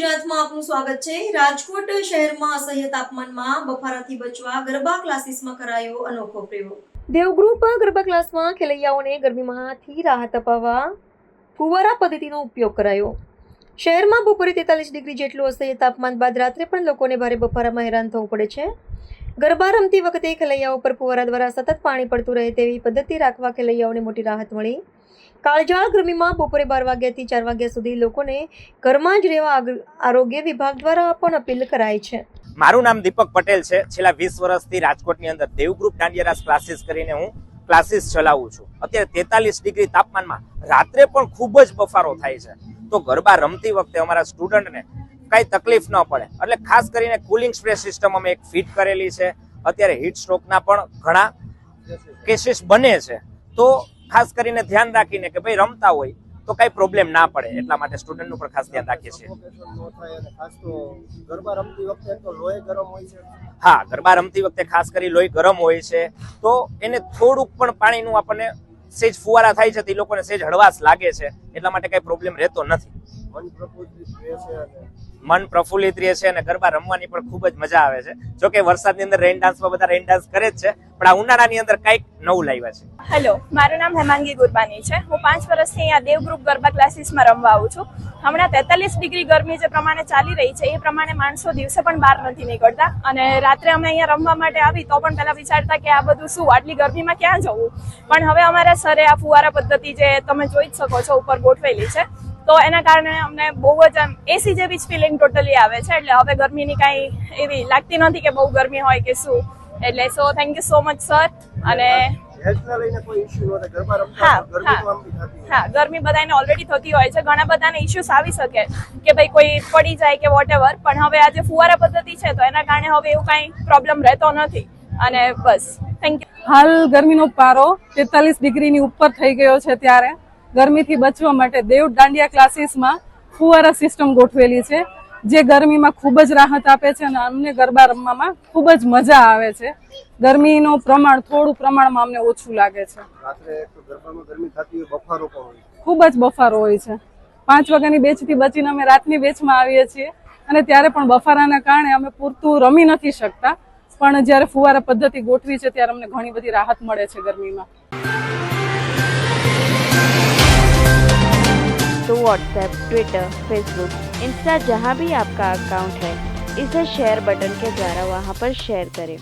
ગુજરાતમાં આપનું સ્વાગત છે। રાજકોટ શહેરમાં અસહ્ય તાપમાનમાં બફારાથી બચવા ગરબા ક્લાસીસમાં કરાયો અનોખો પ્રયોગ। દેવગ્રુપ ગરબા ક્લાસમાં ખેલૈયાઓને ગરમીમાંથી રાહત અપાવવા ફુવારા પદ્ધતિનો ઉપયોગ કરાયો। શહેરમાં બપોરે 43 ડિગ્રી જેટલું અસહ્ય તાપમાન બાદ રાત્રે પણ લોકોને ભારે બફારામાં હેરાન થવું પડે છે। ગરબા રમતી વખતે ખેલૈયાઓ પર ફુવારા દ્વારા સતત પાણી પડતું રહે તેવી પદ્ધતિ રાખવા ખેલૈયાઓને મોટી રાહત મળી। કાળઝાળ ગરમીમાં બપોરે 12 વાગ્યાથી 4 વાગ્યા સુધી લોકોને ઘરમાં જ રહેવા આરોગ્ય વિભાગ દ્વારા પણ અપીલ કરાઈ છે। મારું નામ દીપક પટેલ છે। છેલ્લા 20 વર્ષથી રાજકોટની અંદર દેવગ્રુપ દાંડિયા રાસ ક્લાસીસ કરીને હું ક્લાસીસ ચલાવું છું। અત્યારે 43 ડિગ્રી તાપમાનમાં રાત્રે પણ ખૂબ જ બફારો થાય છે, તો ગરબા રમતી વખતે અમારા સ્ટુડન્ટને કઈ તકલીફ ન પડે એટલે ખાસ કરીને કુલિંગ સ્પ્રે સિસ્ટમ અમે એક ફિટ કરેલી છે। અત્યારે હીટ સ્ટ્રોકના પણ ઘણા કેસીસ બને છે, તો ખાસ કરીને ધ્યાન રાખીને કે ભાઈ રમતા હોય તો કઈ પ્રોબ્લેમ ના પડે એટલા માટે સ્ટુડન્ટનું પણ ખાસ ધ્યાન રાખીએ છીએ। હા, ગરબા રમતી વખતે ખાસ કરી લોહી ગરમ હોય છે, તો એને થોડુંક પણ પાણીનું આપણને સેજ ફુવારા થાય છે તો એ લોકોને સેજ હળવાશ લાગે છે, એટલા માટે કઈ પ્રોબ્લેમ રહેતો નથી। મન પ્રફુલ્લિત રહે છે અને ગરબા રમવાની પણ ખૂબ જ મજા આવે છે। જો કે વરસાદની અંદર રેન ડાન્સમાં બધા રેન ડાન્સ કરે જ છે, પણ આ ઉનાળાની અંદર કંઈક નવું લાવ્યા છે। હેલો, મારું નામ હેમાંગી ગુરબાની છે। હું 5 વર્ષથી અહીંયા દેવગ્રુપ ગરબા ક્લાસીસમાં રમવા આવું છું। હમણાં 43 ડિગ્રી ગરમી જે પ્રમાણે ચાલી રહી છે એ પ્રમાણે માણસો દિવસે પણ બહાર નથી નીકળતા, અને રાત્રે અમે અહીંયા રમવા માટે આવી તો પણ પહેલા વિચારતા કે આ બધું શું, આટલી ગરમીમાં ક્યાં જવું, પણ હવે અમારા સરે આ ફુવારા પદ્ધતિ જે તમે જોઈ જ શકો છો ઉપર ગોઠવેલી છે, તો એના કારણે અમને બહુ જ આમ એસી જેવી જ ફિલિંગ ટોટલી આવે છે। એટલે હવે ગરમીની કાંઈ એવી લાગતી નથી કે બહુ ગરમી હોય કે શું, એટલે so thank you so much sir. અને હા, ગરમી બધાને ઓલરેડી થતી હોય છે, ઘણા બધાને ઇશ્યુઝ આવી શકે કે ભાઈ કોઈ પડી જાય કે વોટેવર, પણ હવે આજે ફુવારા પદ્ધતિ છે તો એના કારણે હવે એવું કાંઈ પ્રોબ્લેમ રહેતો નથી, અને બસ થેન્ક યુ। હાલ ગરમીનો પારો 43 ડિગ્રીની ઉપર થઈ ગયો છે, ત્યારે ગરમીથી બચવા માટે દેવ દાંડિયા ક્લાસીસમાં ફુવારા સિસ્ટમ ગોઠવેલી છે, જે ગરમીમાં ખૂબ જ રાહત આપે છે અને અમને ગરબા રમવામાં ખૂબ જ મજા આવે છે। ગરમીનું પ્રમાણ થોડું પ્રમાણમાં અમને ઓછું લાગે છે। ખૂબ જ બફારો હોય છે। 5 વાગ્યાની બેચથી બચીને અમે રાતની બેચમાં આવીએ છીએ, અને ત્યારે પણ બફારાના કારણે અમે પૂરતું રમી નથી શકતા, પણ જ્યારે ફુવારા પદ્ધતિ ગોઠવી છે ત્યારે અમને ઘણી બધી રાહત મળે છે ગરમીમાં। तो व्हाट्सएप, ट्विटर, फेसबुक, इंस्टा जहाँ भी आपका अकाउंट है, इसे शेयर बटन के द्वारा वहाँ पर शेयर करें।